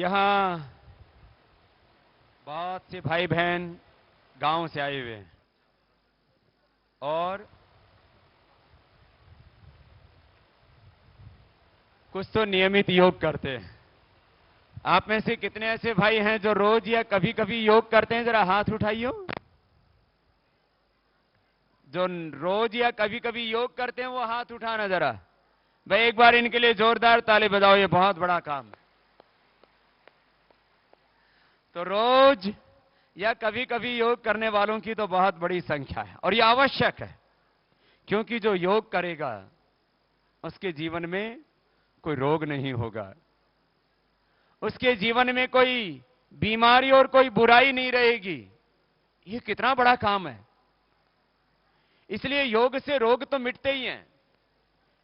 यहाँ बहुत से भाई बहन गांव से आए हुए हैं और कुछ तो नियमित योग करते हैं। आप में से कितने ऐसे भाई हैं जो रोज या कभी कभी योग करते हैं? जरा हाथ उठाइए। जो रोज या कभी कभी योग करते हैं वो हाथ उठाना जरा। भाई एक बार इनके लिए जोरदार ताली बजाओ, ये बहुत बड़ा काम है। तो रोज या कभी कभी योग करने वालों की तो बहुत बड़ी संख्या है और यह आवश्यक है, क्योंकि जो योग करेगा उसके जीवन में कोई रोग नहीं होगा, उसके जीवन में कोई बीमारी और कोई बुराई नहीं रहेगी। यह कितना बड़ा काम है। इसलिए योग से रोग तो मिटते ही हैं,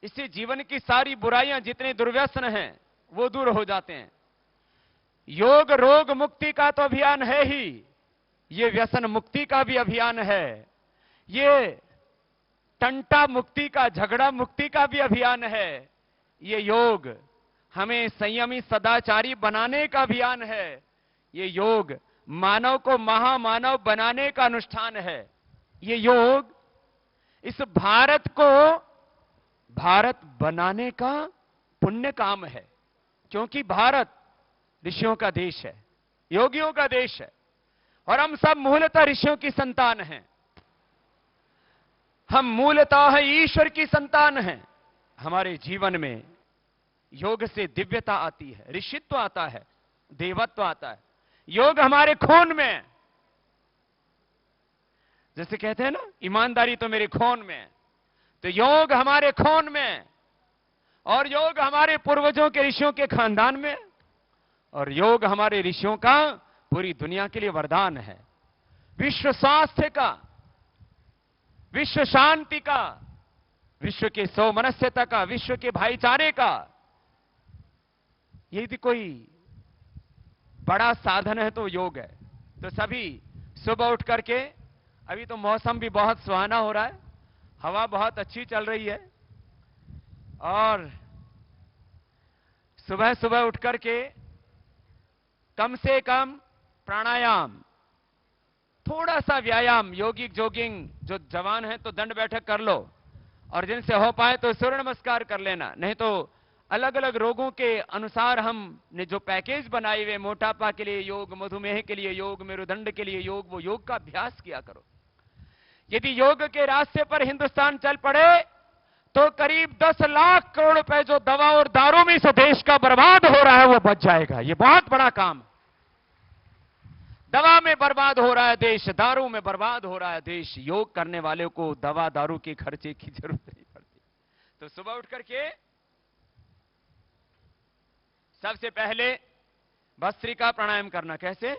इससे जीवन की सारी बुराइयां, जितने दुर्व्यसन हैं, वो दूर हो जाते हैं। योग रोग मुक्ति का तो अभियान है ही, ये व्यसन मुक्ति का भी अभियान है, ये टंटा मुक्ति का, झगड़ा मुक्ति का भी अभियान है। ये योग हमें संयमी सदाचारी बनाने का अभियान है। ये योग मानव को महामानव बनाने का अनुष्ठान है। ये योग इस भारत को भारत बनाने का पुण्य काम है, क्योंकि भारत ऋषियों का देश है, योगियों का देश है और हम सब मूलतः ऋषियों की संतान हैं। हम मूलतः ईश्वर की संतान हैं। हमारे जीवन में योग से दिव्यता आती है, ऋषित्व आता है, देवत्व आता है। योग हमारे खून में है। जैसे कहते हैं ना, ईमानदारी तो मेरे खून में है, तो योग हमारे खून में है और योग हमारे पूर्वजों के ऋषियों के खानदान में है और योग हमारे ऋषियों का पूरी दुनिया के लिए वरदान है। विश्व स्वास्थ्य का, विश्व शांति का, विश्व के सौमनस्यता का, विश्व के भाईचारे का यदि कोई बड़ा साधन है तो योग है। तो सभी सुबह उठ करके, अभी तो मौसम भी बहुत सुहाना हो रहा है, हवा बहुत अच्छी चल रही है और सुबह सुबह उठ करके कम से कम प्राणायाम, थोड़ा सा व्यायाम, योगिक जॉगिंग, जो जवान है तो दंड बैठक कर लो और जिनसे हो पाए तो सूर्य नमस्कार कर लेना। नहीं तो अलग अलग रोगों के अनुसार हमने जो पैकेज बनाए हुए, मोटापा के लिए योग, मधुमेह के लिए योग, मेरुदंड के लिए योग, वो योग का अभ्यास किया करो। यदि योग के रास्ते पर हिंदुस्तान चल पड़े तो करीब 10 लाख करोड़ रुपए जो दवा और दारू में इस देश का बर्बाद हो रहा है वो बच जाएगा। ये बहुत बड़ा काम। दवा में बर्बाद हो रहा है देश, दारू में बर्बाद हो रहा है देश। योग करने वाले को दवा दारू के खर्चे की जरूरत नहीं पड़ती। तो सुबह उठ करके सबसे पहले भस्त्रिका प्राणायाम करना। कैसे?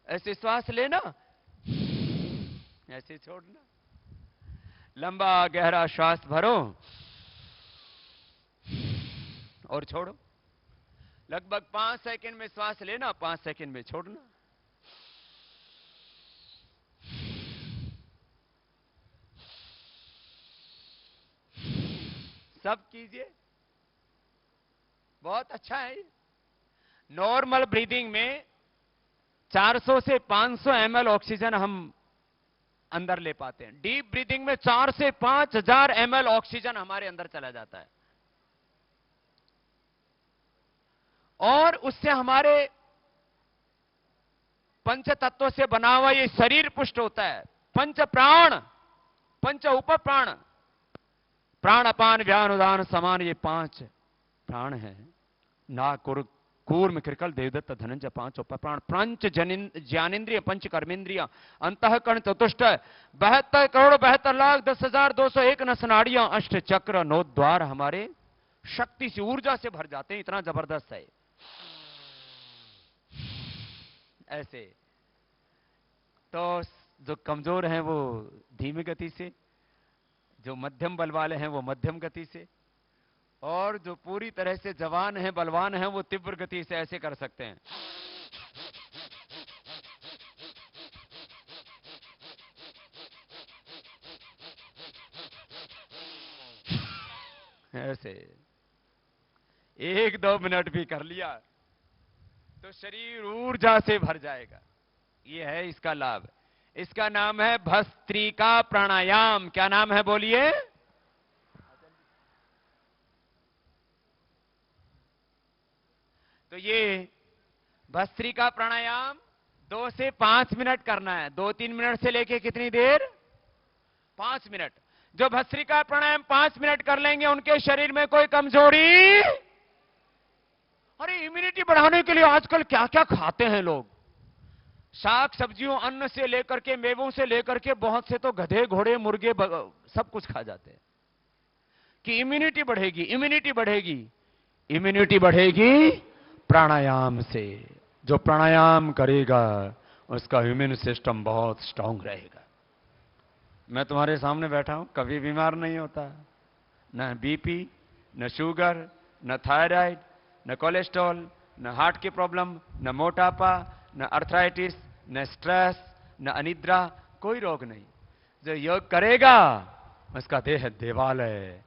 ऐसे श्वास लेना, ऐसे छोड़ना, लंबा गहरा श्वास भरो और छोड़ो। लगभग 5 सेकंड में श्वास लेना, 5 सेकंड में छोड़ना। सब कीजिए, बहुत अच्छा है। नॉर्मल ब्रीदिंग में 400 से 500 ml ऑक्सीजन हम अंदर ले पाते हैं। डीप ब्रीदिंग में 4 से 5000 ml ऑक्सीजन हमारे अंदर चला जाता है और उससे हमारे पंच तत्वों से बना हुआ ये शरीर पुष्ट होता है। पंच प्राण, पंच उप प्राण, प्राण अपान व्यान उदान समान, ये 5 प्राण हैं। नाक, कूर्म, कृकल, देवदत्त, धनंजय, 5 उप प्राण। पंच ज्ञानेन्द्रिय, पंच कर्मेंद्रिय, अंतःकरण चतुष्ट, 72 करोड़ 72 लाख 10,201 नस नाड़ियां, अष्ट चक्र, 9 द्वार हमारे शक्ति से, ऊर्जा से भर जाते हैं। इतना जबरदस्त है। ऐसे तो जो कमजोर हैं वो धीमी गति से, जो मध्यम बल वाले हैं वो मध्यम गति से, और जो पूरी तरह से जवान हैं, बलवान हैं, वो तीव्र गति से ऐसे कर सकते हैं। ऐसे 1-2 मिनट भी कर लिया तो शरीर ऊर्जा से भर जाएगा। ये है इसका लाभ। इसका नाम है भस्त्रिका प्राणायाम। क्या नाम है बोलिए? तो ये भस्त्रिका प्राणायाम 2 से 5 मिनट करना है। 2-3 मिनट से लेके कितनी देर? 5 मिनट। जो भस्त्रिका प्राणायाम 5 मिनट कर लेंगे उनके शरीर में कोई कमजोरी। अरे इम्यूनिटी बढ़ाने के लिए आजकल क्या क्या खाते हैं लोग। शाक सब्जियों, अन्न से लेकर के, मेवों से लेकर के, बहुत से तो गधे घोड़े मुर्गे सब कुछ खा जाते हैं कि इम्यूनिटी बढ़ेगी, इम्यूनिटी बढ़ेगी। इम्यूनिटी बढ़ेगी प्राणायाम से। जो प्राणायाम करेगा उसका इम्यून सिस्टम बहुत स्ट्रांग रहेगा। मैं तुम्हारे सामने बैठा हूं, कभी बीमार नहीं होता। न बीपी, न शुगर, न थायराइड, न कोलेस्ट्रॉल, न हार्ट की प्रॉब्लम, न मोटापा, न अर्थराइटिस, न स्ट्रेस, न अनिद्रा, कोई रोग नहीं। जो योग करेगा उसका देह देवालय,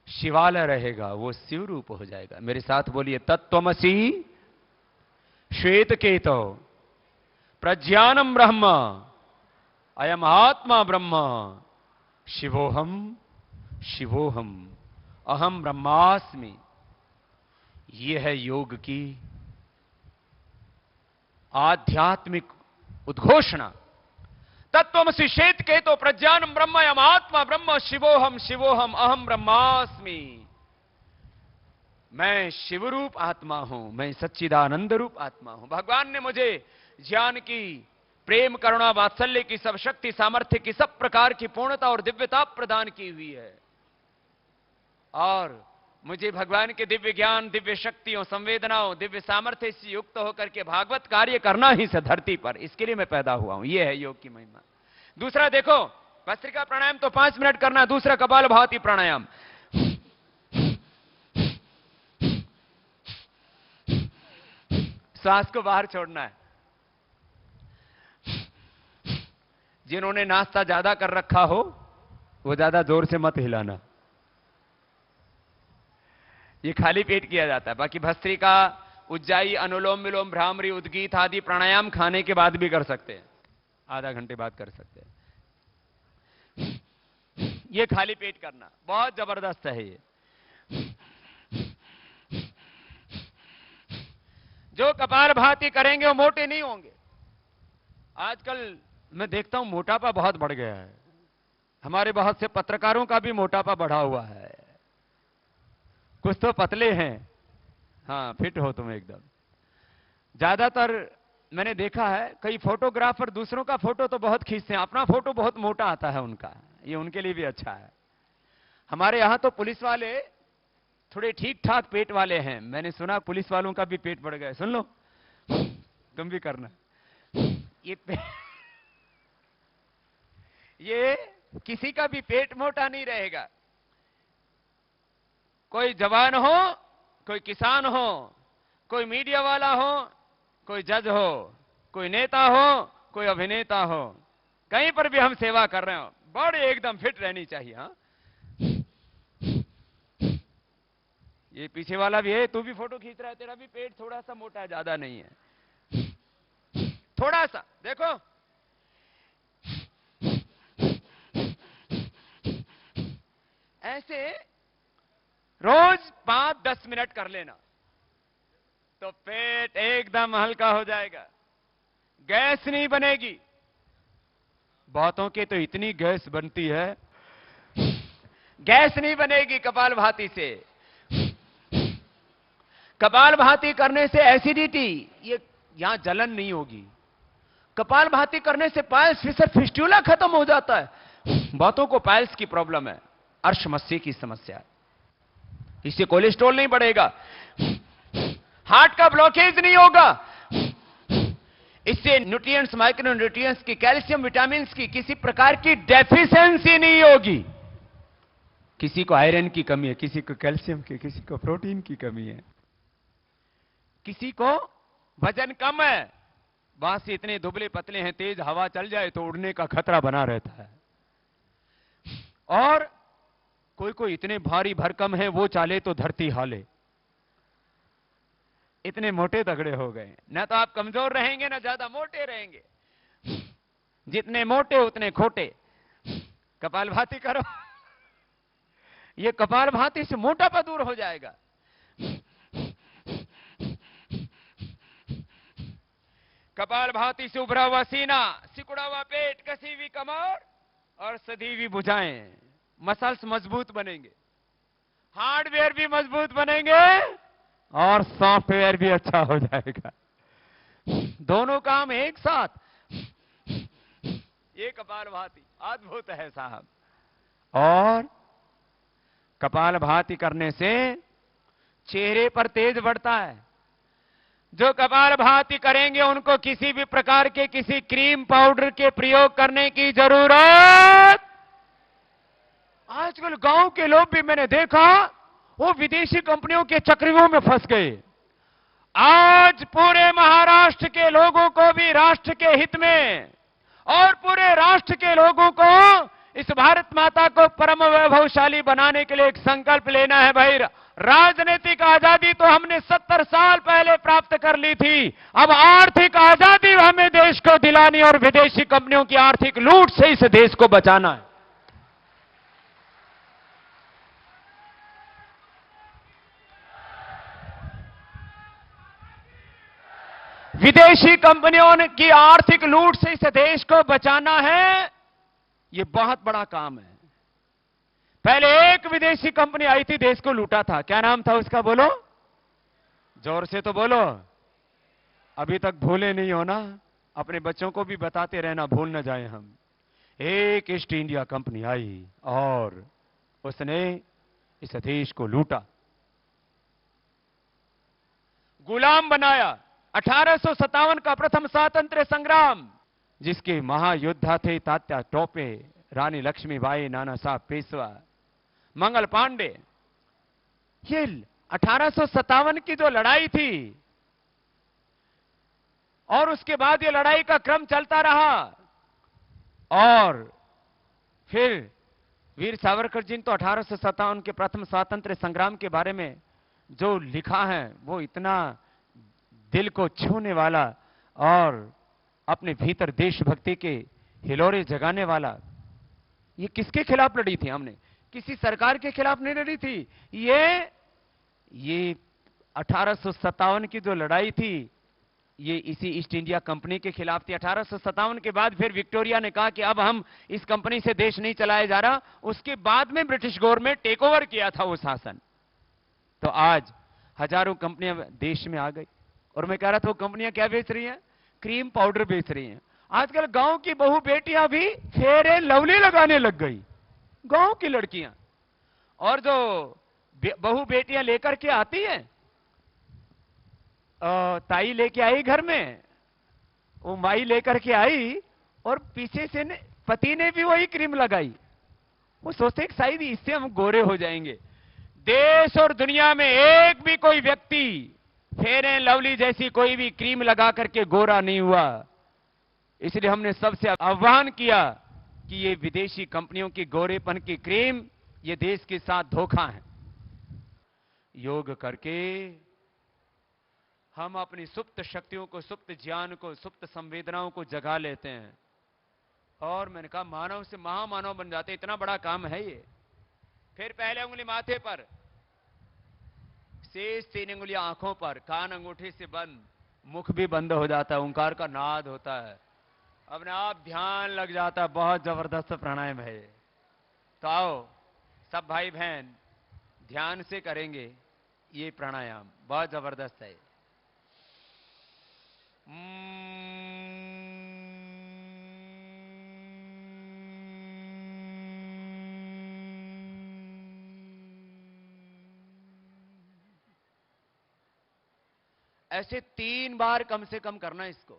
शिवालय रहेगा, वो शिव रूप हो जाएगा। मेरे साथ बोलिए, तत्त्वमसि श्वेत केतो प्रज्ञानम ब्रह्म अयम आत्मा ब्रह्म शिवोहम शिवोहम अहम ब्रह्मास्मि। ये है योग की आध्यात्मिक उद्घोषणा। तत्त्वमसि श्वेत केतो प्रज्ञानम ब्रह्म अयम आत्मा ब्रह्म शिवोहम शिवोहम अहम ब्रह्मास्मि। मैं शिवरूप आत्मा हूं, मैं सच्चिदानंद रूप आत्मा हूं। भगवान ने मुझे ज्ञान की, प्रेम, करुणा, वात्सल्य की, सब शक्ति, सामर्थ्य की, सब प्रकार की पूर्णता और दिव्यता प्रदान की हुई है। और मुझे भगवान के दिव्य ज्ञान, दिव्य शक्तियों, संवेदनाओं, दिव्य सामर्थ्य से युक्त होकर के भागवत कार्य करना ही से धरती पर, इसके लिए मैं पैदा हुआ हूं। यह है योग की महिमा। दूसरा देखो, भस्त्रिका प्राणायाम तो 5 मिनट करना। दूसरा कपालभाति प्राणायाम। श्वास को बाहर छोड़ना है। जिन्होंने नाश्ता ज्यादा कर रखा हो वो ज्यादा जोर से मत हिलाना, ये खाली पेट किया जाता है। बाकी भस्त्रिका, उज्जाई, अनुलोम विलोम, भ्रामरी, उद्गीत आदि प्राणायाम खाने के बाद भी कर सकते हैं, आधा घंटे बाद कर सकते हैं। ये खाली पेट करना बहुत जबरदस्त है। ये जो कपालभाति करेंगे वो मोटे नहीं होंगे। आजकल मैं देखता हूं मोटापा बहुत बढ़ गया है। हमारे बहुत से पत्रकारों का भी मोटापा बढ़ा हुआ है। कुछ तो पतले हैं, हाँ फिट हो तुम एकदम। ज्यादातर मैंने देखा है, कई फोटोग्राफर दूसरों का फोटो तो बहुत खींचते हैं, अपना फोटो बहुत मोटा आता है उनका। ये उनके लिए भी अच्छा है। हमारे यहां तो पुलिस वाले थोड़े ठीक ठाक पेट वाले हैं। मैंने सुना पुलिस वालों का भी पेट बढ़ गया। सुन लो, तुम भी करना। ये किसी का भी पेट मोटा नहीं रहेगा। कोई जवान हो, कोई किसान हो, कोई मीडिया वाला हो, कोई जज हो, कोई नेता हो, कोई अभिनेता हो, कहीं पर भी हम सेवा कर रहे हो, बॉडी एकदम फिट रहनी चाहिए। हाँ, ये पीछे वाला भी है, तू भी फोटो खींच रहा है, तेरा भी पेट थोड़ा सा मोटा है, ज्यादा नहीं है, थोड़ा सा। देखो, ऐसे रोज 5-10 मिनट कर लेना तो पेट एकदम हल्का हो जाएगा, गैस नहीं बनेगी। बहुतों के तो इतनी गैस बनती है, गैस नहीं बनेगी कपालभाति से। कपालभाति करने से एसिडिटी, ये यहां जलन नहीं होगी। कपालभाति करने से पाइल्स, फिशर, फिस्टुला खत्म हो जाता है। बहुतों को पाइल्स की प्रॉब्लम है, अर्शमस्से की समस्या है। इससे कोलेस्ट्रॉल नहीं बढ़ेगा, हार्ट का ब्लॉकेज नहीं होगा, इससे न्यूट्रिएंट्स, माइक्रो न्यूट्रिएंट्स की, कैल्शियम, विटामिन की किसी प्रकार की डेफिशिएंसी नहीं होगी। किसी को आयरन की कमी है, किसी को कैल्शियम की, किसी को प्रोटीन की कमी है, किसी को वजन कम है, वहां से इतने दुबले पतले हैं, तेज हवा चल जाए तो उड़ने का खतरा बना रहता है। और कोई कोई इतने भारी भरकम है, वो चाले तो धरती हिले। इतने मोटे तगड़े हो गए। ना तो आप कमजोर रहेंगे ना ज्यादा मोटे रहेंगे। जितने मोटे उतने खोटे। कपालभाति करो, ये कपालभाति से मोटापा दूर हो जाएगा। कपालभाति से उभरा हुआ सीना, सिकुड़ा हुआ पेट, कसी हुई कमर और सधी हुई भुजाएं, मसल्स मजबूत बनेंगे, हार्डवेयर भी मजबूत बनेंगे और सॉफ्टवेयर भी अच्छा हो जाएगा। दोनों काम एक साथ। ये कपालभाति अद्भुत है साहब। और कपालभाति करने से चेहरे पर तेज बढ़ता है। जो कपालभाति करेंगे उनको किसी भी प्रकार के किसी क्रीम पाउडर के प्रयोग करने की जरूरत। आजकल गांव के लोग भी मैंने देखा, वो विदेशी कंपनियों के चक्रव्यूह में फंस गए। आज पूरे महाराष्ट्र के लोगों को भी राष्ट्र के हित में और पूरे राष्ट्र के लोगों को इस भारत माता को परम वैभवशाली बनाने के लिए एक संकल्प लेना है। भाई, राजनीतिक आजादी तो हमने 70 साल पहले प्राप्त कर ली थी, अब आर्थिक आजादी हमें देश को दिलानी और विदेशी कंपनियों की आर्थिक लूट से इस देश को बचाना है। विदेशी कंपनियों की आर्थिक लूट से इस देश को बचाना है, यह बहुत बड़ा काम है। पहले एक विदेशी कंपनी आई थी, देश को लूटा था। क्या नाम था उसका? बोलो, जोर से तो बोलो। अभी तक भूले नहीं हो ना? अपने बच्चों को भी बताते रहना, भूल न जाए हम। एक ईस्ट इंडिया कंपनी आई और उसने इस देश को लूटा, गुलाम बनाया। 1857 का प्रथम स्वातंत्र्य संग्राम, जिसके महायोद्धा थे तात्या टोपे, रानी लक्ष्मीबाई, नाना साहब पेशवा, मंगल पांडे। ये 1857 की जो लड़ाई थी और उसके बाद ये लड़ाई का क्रम चलता रहा और फिर वीर सावरकर जी ने तो 1857 के प्रथम स्वातंत्र्य संग्राम के बारे में जो लिखा है वो इतना दिल को छूने वाला और अपने भीतर देशभक्ति के हिलोरे जगाने वाला। ये किसके खिलाफ लड़ी थी? हमने किसी सरकार के खिलाफ नहीं लड़ी थी। ये 1857 की जो लड़ाई थी, ये इसी ईस्ट इंडिया कंपनी के खिलाफ थी। 1857 के बाद फिर विक्टोरिया ने कहा कि अब हम इस कंपनी से देश नहीं चलाया जा रहा। उसके बाद में ब्रिटिश गवर्नमेंट टेक ओवर किया था वो शासन। तो आज हजारों कंपनियां देश में आ गई और मैं कह रहा था वो कंपनियां क्या बेच रही हैं? क्रीम पाउडर बेच रही हैं। आजकल गांव की बहू बेटियां भी फेयर एंड लवली लगाने लग गई, गांव की लड़कियां। और जो बहू बेटियां लेकर के आती हैं, ताई लेके आई घर में, वो माई लेकर के आई और पीछे से पति ने भी वही क्रीम लगाई। वो सोचते हैं शायद इससे हम गोरे हो जाएंगे। देश और दुनिया में एक भी कोई व्यक्ति फेयर एंड लवली जैसी कोई भी क्रीम लगा करके गोरा नहीं हुआ। इसलिए हमने सबसे आह्वान किया कि ये विदेशी कंपनियों की गोरेपन की क्रीम, ये देश के साथ धोखा है। योग करके हम अपनी सुप्त शक्तियों को, सुप्त ज्ञान को, सुप्त संवेदनाओं को जगा लेते हैं और मैंने कहा मानव से महामानव बन जाते। इतना बड़ा काम है ये। फिर पहले उंगली माथे पर, शेष 3 उंगलियां आंखों पर, कान अंगूठे से बंद, मुख भी बंद हो जाता है, ओंकार का नाद होता है, अपने आप ध्यान लग जाता है। बहुत जबरदस्त प्राणायाम है। तो आओ सब भाई बहन ध्यान से करेंगे ये प्राणायाम, बहुत जबरदस्त है। ऐसे 3 बार कम से कम करना इसको,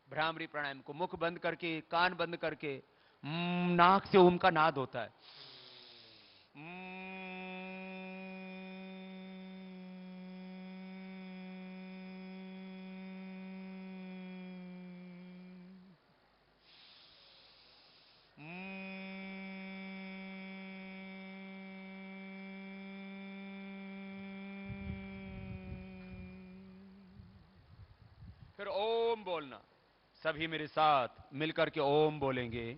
भ्रामरी प्राणायाम को। मुख बंद करके, कान बंद करके, नाक से ओम का नाद होता है। फिर ओम बोलना। सभी मेरे साथ मिलकर के ओम बोलेंगे,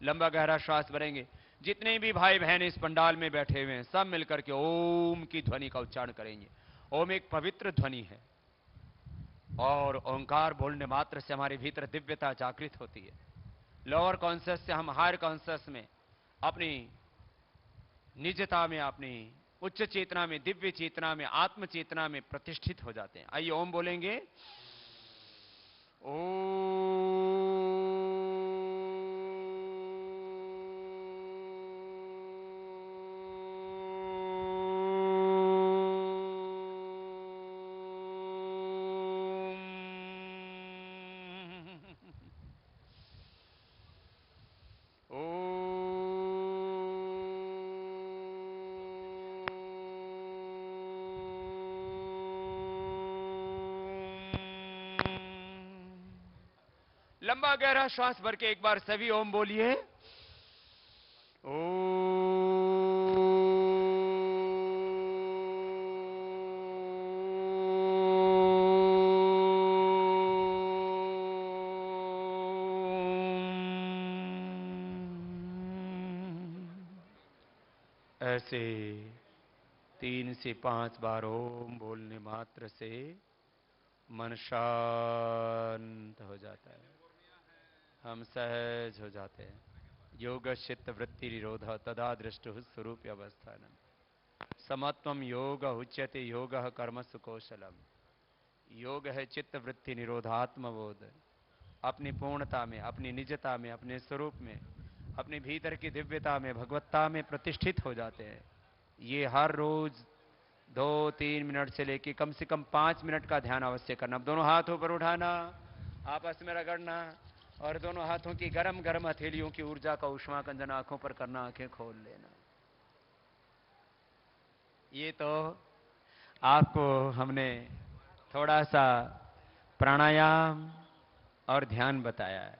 लंबा गहरा श्वास भरेंगे। जितने भी भाई बहन इस पंडाल में बैठे हुए हैं सब मिलकर के ओम की ध्वनि का उच्चारण करेंगे। ओम एक पवित्र ध्वनि है और ओंकार बोलने मात्र से हमारे भीतर दिव्यता जागृत होती है। लोअर कॉन्शियस से हम हायर कॉन्शियस में, अपनी निजता में, अपनी उच्च चेतना में, दिव्य चेतना में, आत्म चेतना में प्रतिष्ठित हो जाते हैं। आइए ओम बोलेंगे। लंबा गहरा श्वास भर के एक बार सभी ओम बोलिए। ऐसे 3 से 5 बार ओम बोलने मात्र से मन शांत हो जाता है, हम सहज हो जाते हैं। योग चित्त वृत्ति निरोध तदा दृष्टु स्वरूप अवस्थानम समत्वम योग उच्यते योग कर्मसु कौशलम। योग है चित्त वृत्ति निरोध आत्मबोध। अपनी पूर्णता में, अपनी निजता में, अपने स्वरूप में, अपने भीतर की दिव्यता में, भगवत्ता में प्रतिष्ठित हो जाते हैं। ये हर रोज 2-3 मिनट से लेके कम से कम 5 मिनट का ध्यान अवश्य करना। अब दोनों हाथ ऊपर उठाना, आपस में रगड़ना और दोनों हाथों की गरम गरम हथेलियों की ऊर्जा का उष्मा कंजन आंखों पर करना, आंखें खोल लेना। ये तो आपको हमने थोड़ा सा प्राणायाम और ध्यान बताया है,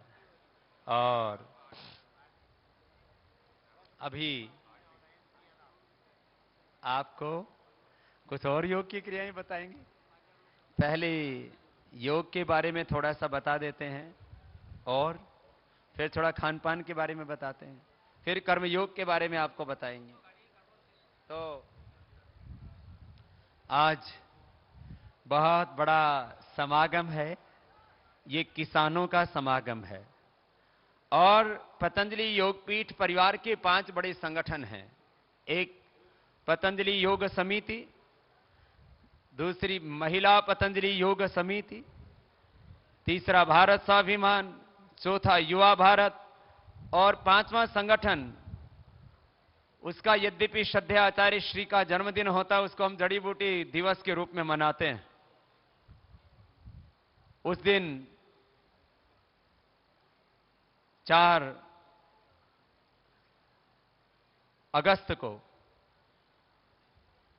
और अभी आपको कुछ और योग की क्रियाएं बताएंगे। पहले योग के बारे में थोड़ा सा बता देते हैं और फिर थोड़ा खान पान के बारे में बताते हैं, फिर कर्म योग के बारे में आपको बताएंगे। तो आज बहुत बड़ा समागम है, ये किसानों का समागम है और पतंजलि योगपीठ परिवार के 5 बड़े संगठन हैं। एक पतंजलि योग समिति, दूसरी महिला पतंजलि योग समिति, तीसरा भारत स्वाभिमान, चौथा युवा भारत और 5वां संगठन, उसका यद्यपि श्रद्धेय आचार्य श्री का जन्मदिन होता है, उसको हम जड़ी बूटी दिवस के रूप में मनाते हैं। उस दिन 4 अगस्त को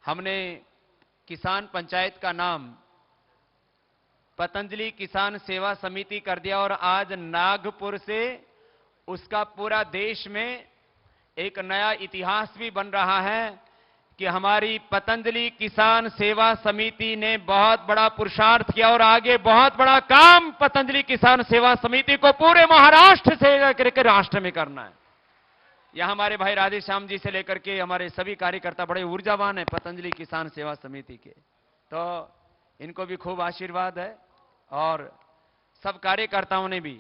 हमने किसान पंचायत का नाम पतंजलि किसान सेवा समिति कर दिया और आज नागपुर से उसका पूरा देश में एक नया इतिहास भी बन रहा है कि हमारी पतंजलि किसान सेवा समिति ने बहुत बड़ा पुरुषार्थ किया और आगे बहुत बड़ा काम पतंजलि किसान सेवा समिति को पूरे महाराष्ट्र से लेकर के राष्ट्र में करना है। यहां हमारे भाई राधे श्याम जी से लेकर के हमारे सभी कार्यकर्ता बड़े ऊर्जावान हैं पतंजलि किसान सेवा समिति के, तो इनको भी खूब आशीर्वाद है और सब कार्यकर्ताओं ने भी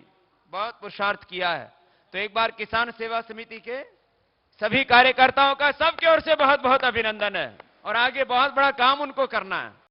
बहुत पुरुषार्थ किया है। तो एक बार किसान सेवा समिति के सभी कार्यकर्ताओं का सबकी ओर से बहुत बहुत अभिनंदन है और आगे बहुत बड़ा काम उनको करना है।